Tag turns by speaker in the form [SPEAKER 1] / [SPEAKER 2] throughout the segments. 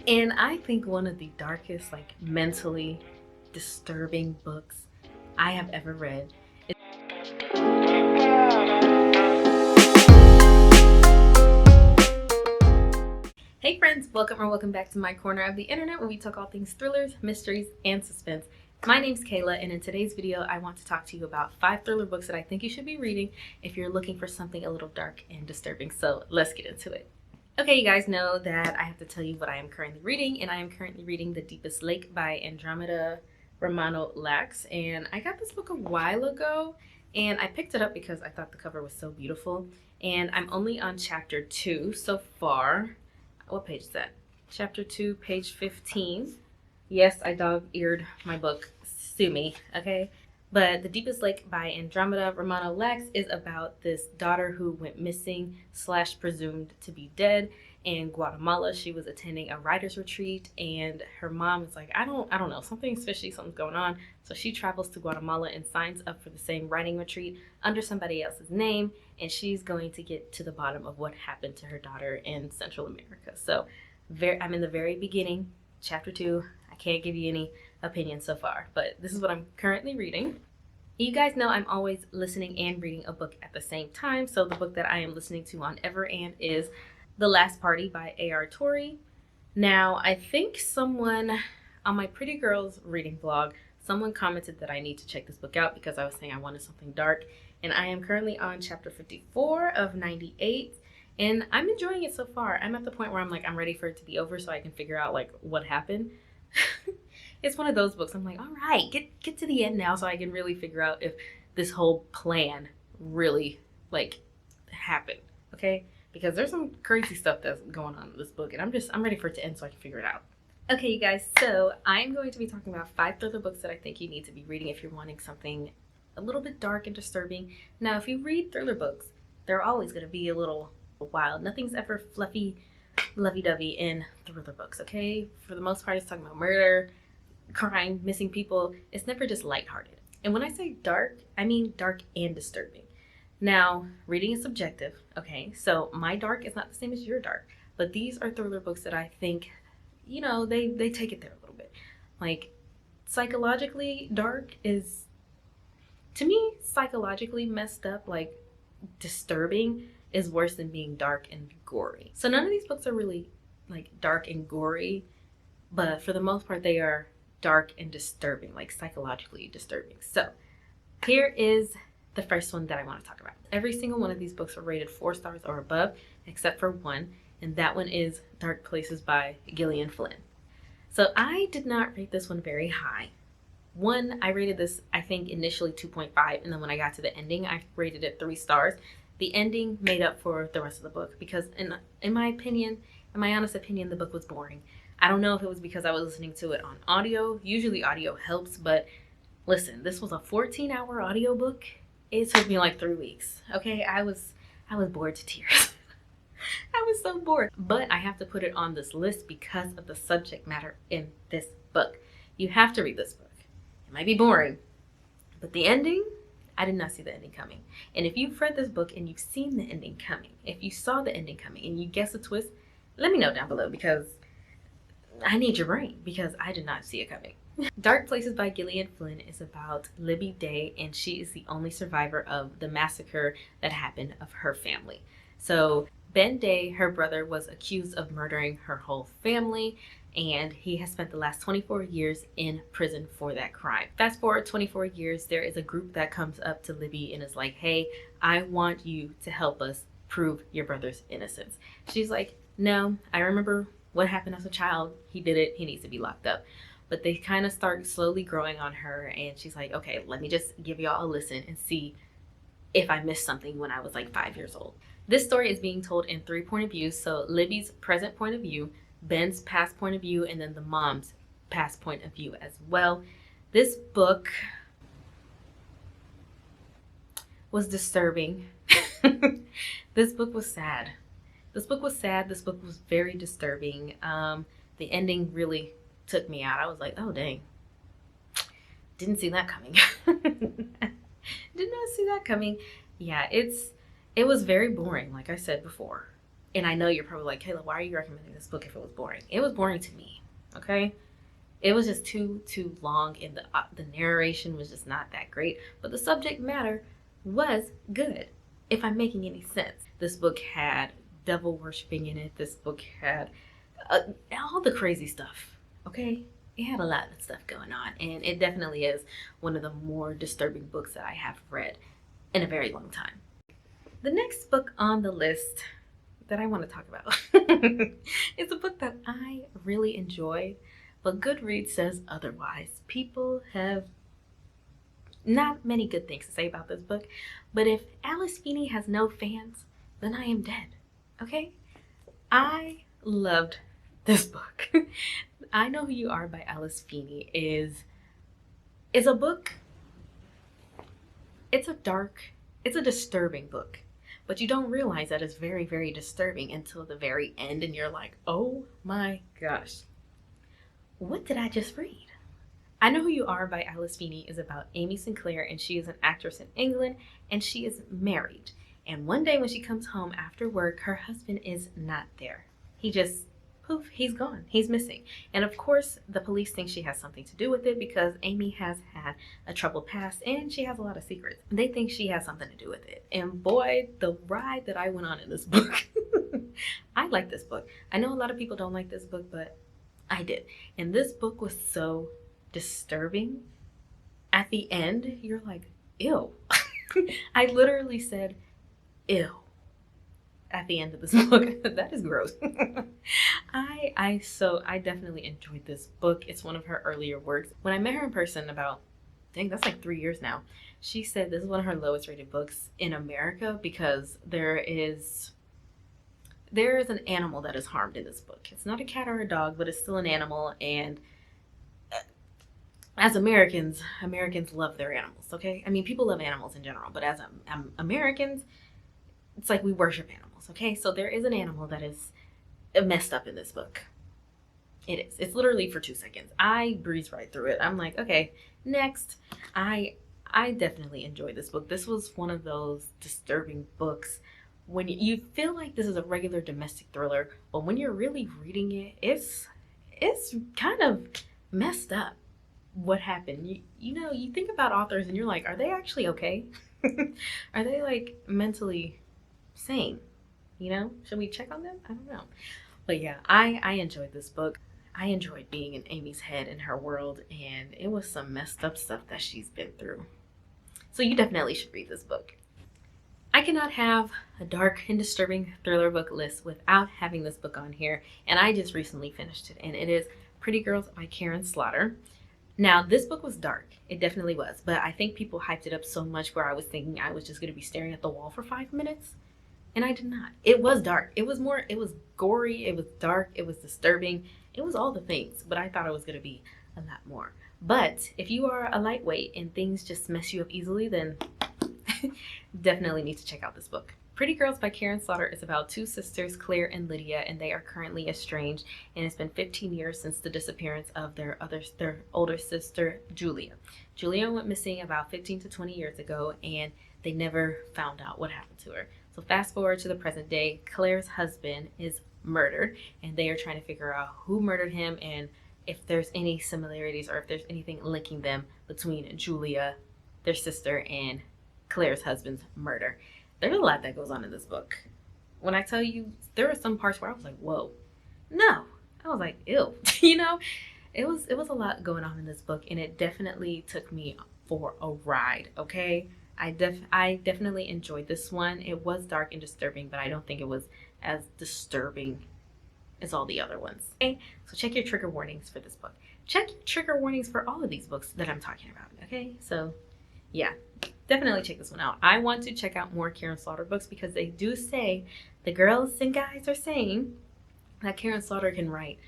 [SPEAKER 1] And I think one of the darkest, like mentally disturbing books I have ever read. Hey friends, welcome or welcome back to my corner of the internet where we talk all things thrillers, mysteries, and suspense. My name's Kayla, and in today's video I want to talk to you about 5 thriller books that I think you should be reading if you're looking for something a little dark and disturbing. So let's get into it. Okay, you guys know that I have to tell you what I am currently reading, and I am currently reading The Deepest Lake by Andromeda Romano Lax, and I got this book a while ago, and I picked it up because I thought the cover was so beautiful, and I'm only on chapter 2 so far. What page is that? Chapter 2, page 15. Yes, I dog-eared my book. Sue me, okay? But The Deepest Lake by Andromeda Romano Lax is about this daughter who went missing / presumed to be dead in Guatemala. She was attending a writer's retreat, and her mom is like, I don't know, something's fishy, something's going on. So she travels to Guatemala and signs up for the same writing retreat under somebody else's name, and she's going to get to the bottom of what happened to her daughter in Central America. So I'm in the very beginning, chapter 2. I can't give you any opinion so far, but this is what I'm currently reading. You guys know I'm always listening and reading a book at the same time, so the book that I am listening to on Everand is The Last Party by A.R. Torrey. Now, I think someone on my Pretty Girls reading blog, someone commented that I need to check this book out because I was saying I wanted something dark, and I am currently on chapter 54 of 98. And I'm enjoying it so far. I'm at the point where I'm ready for it to be over so I can figure out like what happened. It's one of those books. I'm like, all right, get to the end now so I can really figure out if this whole plan really like happened. Okay? Because there's some crazy stuff that's going on in this book, and I'm ready for it to end so I can figure it out. Okay, you guys, so I'm going to be talking about 5 thriller books that I think you need to be reading if you're wanting something a little bit dark and disturbing. Now, if you read thriller books, they're always going to be a little wild. Nothing's ever fluffy, lovey-dovey in thriller books, okay? For the most part, it's talking about murder, crime, missing people. It's never just lighthearted. And when I say dark, I mean dark and disturbing. Now, reading is subjective, okay? So my dark is not the same as your dark, but these are thriller books that I think, you know, they take it there a little bit. Like, psychologically dark is, to me, psychologically messed up, like disturbing is worse than being dark and gory. So none of these books are really like dark and gory, but for the most part they are dark and disturbing, like psychologically disturbing. So here is the first one that I want to talk about. Every single one of these books are rated 4 stars or above, except for one, and that one is Dark Places by Gillian Flynn. So I did not rate this one very high. I rated this, I think, initially 2.5, and then when I got to the ending, I rated it 3 stars. The ending made up for the rest of the book because in my opinion, in my honest opinion, the book was boring. I don't know if it was because I was listening to it on audio. Usually audio helps, but listen, this was a 14-hour audiobook. It took me like 3 weeks. Okay, I was bored to tears. I was so bored. But I have to put it on this list because of the subject matter in this book. You have to read this book. It might be boring, but the ending, I did not see the ending coming. And if you've read this book and you've seen the ending coming, if you saw the ending coming and you guess the twist, let me know down below because I need your brain because I did not see it coming. Dark Places by Gillian Flynn is about Libby Day, and she is the only survivor of the massacre that happened of her family. So Ben Day, her brother, was accused of murdering her whole family, and he has spent the last 24 years in prison for that crime. Fast forward 24 years, there is a group that comes up to Libby and is like, hey, I want you to help us prove your brother's innocence. She's like, no, I remember what happened as a child. He did it. He needs to be locked up. But they kind of start slowly growing on her, and she's like, okay, let me just give y'all a listen and see if I missed something when I was like 5 years old. This story is being told in 3 point of views. So Libby's present point of view, Ben's past point of view, and then the mom's past point of view as well. This book was disturbing. This book was sad. This book was sad. This book was very disturbing. The ending really took me out. I was like, oh dang. Didn't see that coming. Did not see that coming. Yeah, it was very boring, like I said before. And I know you're probably like, Kayla, why are you recommending this book if it was boring? It was boring to me, okay? It was just too long, and the narration was just not that great. But the subject matter was good, if I'm making any sense. This book had devil worshiping in it. This book had all the crazy stuff, okay? It had a lot of stuff going on, and it definitely is one of the more disturbing books that I have read in a very long time. The next book on the list that I want to talk about is a book that I really enjoyed, but Goodreads says otherwise. People have not many good things to say about this book, but if Alice Feeney has no fans, then I am dead, okay? I loved this book. I Know Who You Are by Alice Feeney is a book. It's a disturbing book, but you don't realize that it's very, very disturbing until the very end, and you're like, oh my gosh, what did I just read? I Know Who You Are by Alice Feeney is about Amy Sinclair, and she is an actress in England, and she is married. And one day when she comes home after work, her husband is not there. He just, poof, he's gone. He's missing. And of course, the police think she has something to do with it because Amy has had a troubled past and she has a lot of secrets. They think she has something to do with it. And boy, the ride that I went on in this book. I like this book. I know a lot of people don't like this book, but I did. And this book was so disturbing. At the end, you're like, ew. I literally said, ew, at the end of this book. That is gross. I definitely enjoyed this book. It's one of her earlier works. When I met her in person about, dang, that's like 3 years now, she said this is one of her lowest rated books in America because there is an animal that is harmed in this book. It's not a cat or a dog, but it's still an animal. And as Americans love their animals, okay? I mean, people love animals in general, but as Americans, it's like we worship animals, okay? So there is an animal that is messed up in this book. It is. It's literally for 2 seconds. I breezed right through it. I'm like, okay, next. I definitely enjoyed this book. This was one of those disturbing books when you feel like this is a regular domestic thriller, but when you're really reading it, it's kind of messed up. What happened? You think about authors and you're like, are they actually okay? Are they like mentally sane? Should we check on them? I don't know. But yeah, I enjoyed this book. I enjoyed being in Amy's head and her world, and it was some messed up stuff that she's been through. So you definitely should read this book. I cannot have a dark and disturbing thriller book list without having this book on here, and I just recently finished it, and it is Pretty Girls by Karen Slaughter. Now, this book was dark. It definitely was, but I think people hyped it up so much where I was thinking I was just going to be staring at the wall for 5 minutes. And I did not. It was dark. It was gory. It was dark. It was disturbing. It was all the things, but I thought it was going to be a lot more. But if you are a lightweight and things just mess you up easily, then definitely need to check out this book. Pretty Girls by Karen Slaughter is about two sisters, Claire and Lydia, and they are currently estranged, and it's been 15 years since the disappearance of their older sister, Julia. Julia went missing about 15 to 20 years ago, and they never found out what happened to her. So fast forward to the present day, Claire's husband is murdered, and they are trying to figure out who murdered him and if there's any similarities or if there's anything linking them between Julia, their sister, and Claire's husband's murder. There's a lot that goes on in this book. When I tell you, there were some parts where I was like, whoa, no. I was like, ew. It was a lot going on in this book, and it definitely took me for a ride, okay? I definitely enjoyed this one. It was dark and disturbing, but I don't think it was as disturbing as all the other ones. Okay, so check your trigger warnings for this book. Check your trigger warnings for all of these books that I'm talking about, okay? So, yeah. Definitely check this one out. I want to check out more Karen Slaughter books because they do say, the girls and guys are saying that Karen Slaughter can write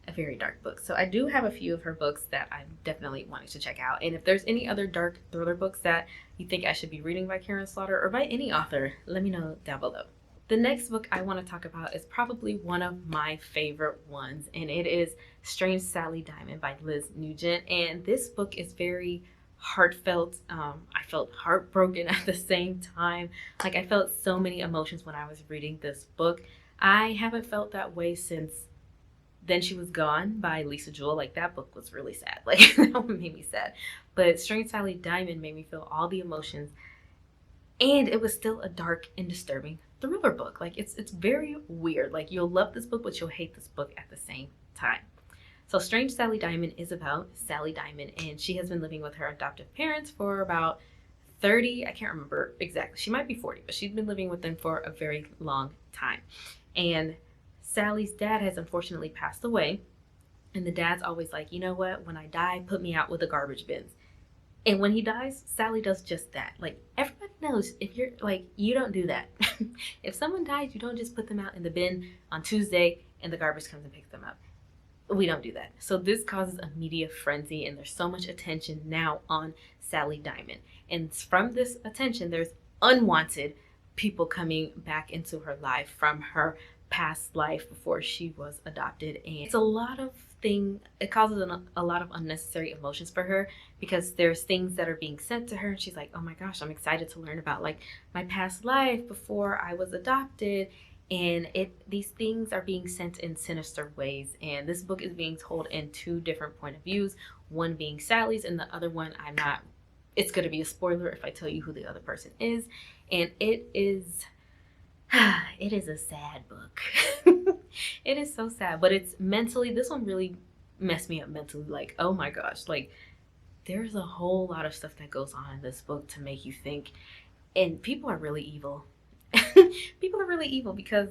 [SPEAKER 1] a very dark book. So I do have a few of her books that I'm definitely wanting to check out. And if there's any other dark thriller books that you think I should be reading by Karen Slaughter or by any author, let me know down below. The next book I want to talk about is probably one of my favorite ones, and it is Strange Sally Diamond by Liz Nugent. And this book is very heartfelt. I felt heartbroken at the same time. Like, I felt so many emotions when I was reading this book. I haven't felt that way since Then She Was Gone by Lisa Jewell. Like, that book was really sad. Like, that one made me sad. But Strange Sally Diamond made me feel all the emotions, and it was still a dark and disturbing thriller book. Like, it's very weird. Like, you'll love this book, but you'll hate this book at the same time. So Strange Sally Diamond is about Sally Diamond, and she has been living with her adoptive parents for about 30, I can't remember exactly. She might be 40, but she's been living with them for a very long time. And Sally's dad has unfortunately passed away. And the dad's always like, you know what? When I die, put me out with the garbage bins. And when he dies, Sally does just that. Like, everybody knows, if you're like, you don't do that. If someone dies, you don't just put them out in the bin on Tuesday and the garbage comes and picks them up. We don't do that. So this causes a media frenzy, and there's so much attention now on Sally Diamond. And from this attention, there's unwanted people coming back into her life from her past life before she was adopted. And it's a lot of it causes a lot of unnecessary emotions for her, because there's things that are being sent to her and she's like, oh my gosh, I'm excited to learn about like my past life before I was adopted. And these things are being sent in sinister ways. And this book is being told in two different point of views, one being Sally's and the other one, it's going to be a spoiler if I tell you who the other person is. And it is a sad book. It is so sad, but it's mentally, this one really messed me up mentally. Like, oh my gosh, like there's a whole lot of stuff that goes on in this book to make you think. And people are really evil. People are really evil because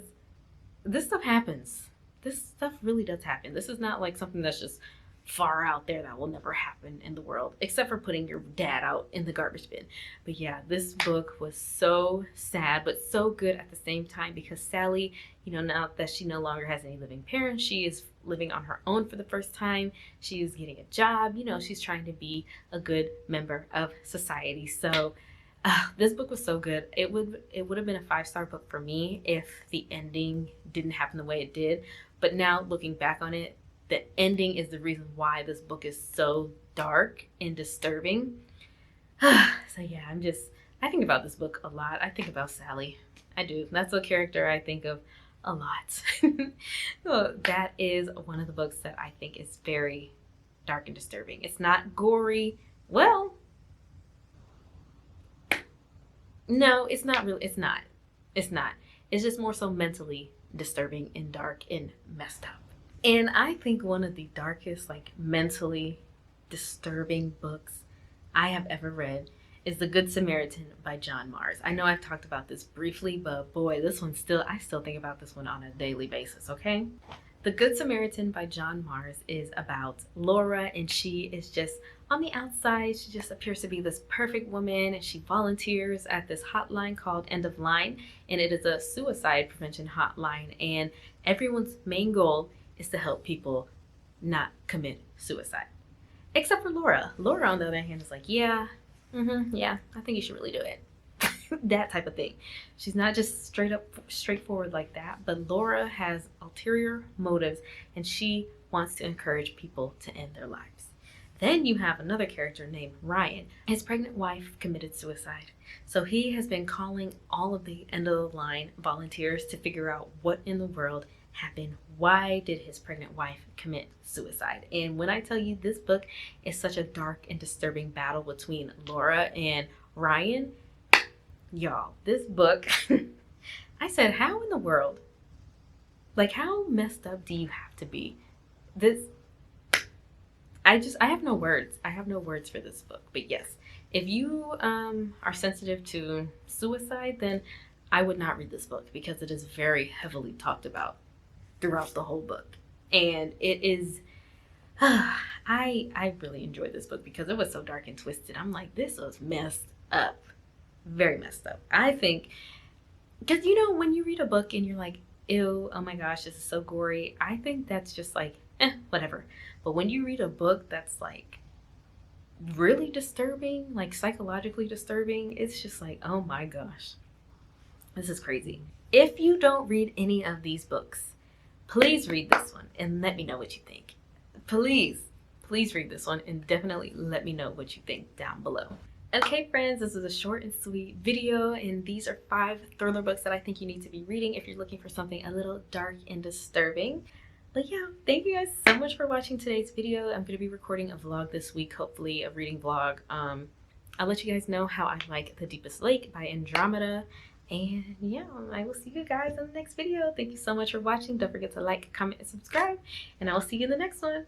[SPEAKER 1] this stuff happens. This stuff really does happen. This is not like something that's just far out there that will never happen in the world, except for putting your dad out in the garbage bin. But yeah, this book was so sad, but so good at the same time, because Sally, now that she no longer has any living parents, she is living on her own for the first time. She is getting a job. She's trying to be a good member of society. So this book was so good. It would have been a 5-star book for me if the ending didn't happen the way it did. But now looking back on it, the ending is the reason why this book is so dark and disturbing. So yeah, I think about this book a lot. I think about Sally. I do. That's a character I think of a lot. So that is one of the books that I think is very dark and disturbing. It's not gory. Well, no, it's not really. It's not. It's just more so mentally disturbing and dark and messed up. And I think one of the darkest, like mentally disturbing books I have ever read is The Good Samaritan by John Mars. I know I've talked about this briefly, but boy, I still think about this one on a daily basis, okay? The Good Samaritan by John Mars is about Laura, and she is just on the outside. She just appears to be this perfect woman, and she volunteers at this hotline called End of Line, and it is a suicide prevention hotline, and everyone's main goal is to help people not commit suicide. Except for Laura. Laura, on the other hand, is like, yeah, I think you should really do it. That type of thing. She's not just straightforward like that, but Laura has ulterior motives, and she wants to encourage people to end their lives. Then you have another character named Ryan. His pregnant wife committed suicide. So he has been calling all of the End of the Line volunteers to figure out what in the world happened. Why did his pregnant wife commit suicide? And when I tell you, this book is such a dark and disturbing battle between Laura and Ryan, y'all, this book, I said, how in the world? Like, how messed up do you have to be? I have no words. I have no words for this book. But yes, if you are sensitive to suicide, then I would not read this book, because it is very heavily talked about throughout the whole book. And it is, I really enjoyed this book because it was so dark and twisted. I'm like, this was messed up. Very messed up. I think, because when you read a book and you're like, ew, oh my gosh, this is so gory, I think that's just like, whatever. But when you read a book that's like really disturbing, like psychologically disturbing, it's just like, oh my gosh, this is crazy. If you don't read any of these books, please read this one and let me know what you think. Please read this one and definitely let me know what you think down below. Okay, friends, this is a short and sweet video, and these are 5 thriller books that I think you need to be reading if you're looking for something a little dark and disturbing. But yeah, thank you guys so much for watching today's video. I'm going to be recording a vlog this week, hopefully a reading vlog. I'll let you guys know how I like The Deepest Lake by Andromeda. And yeah, I will see you guys in the next video. Thank you so much for watching. Don't forget to like, comment, and subscribe, and I will see you in the next one.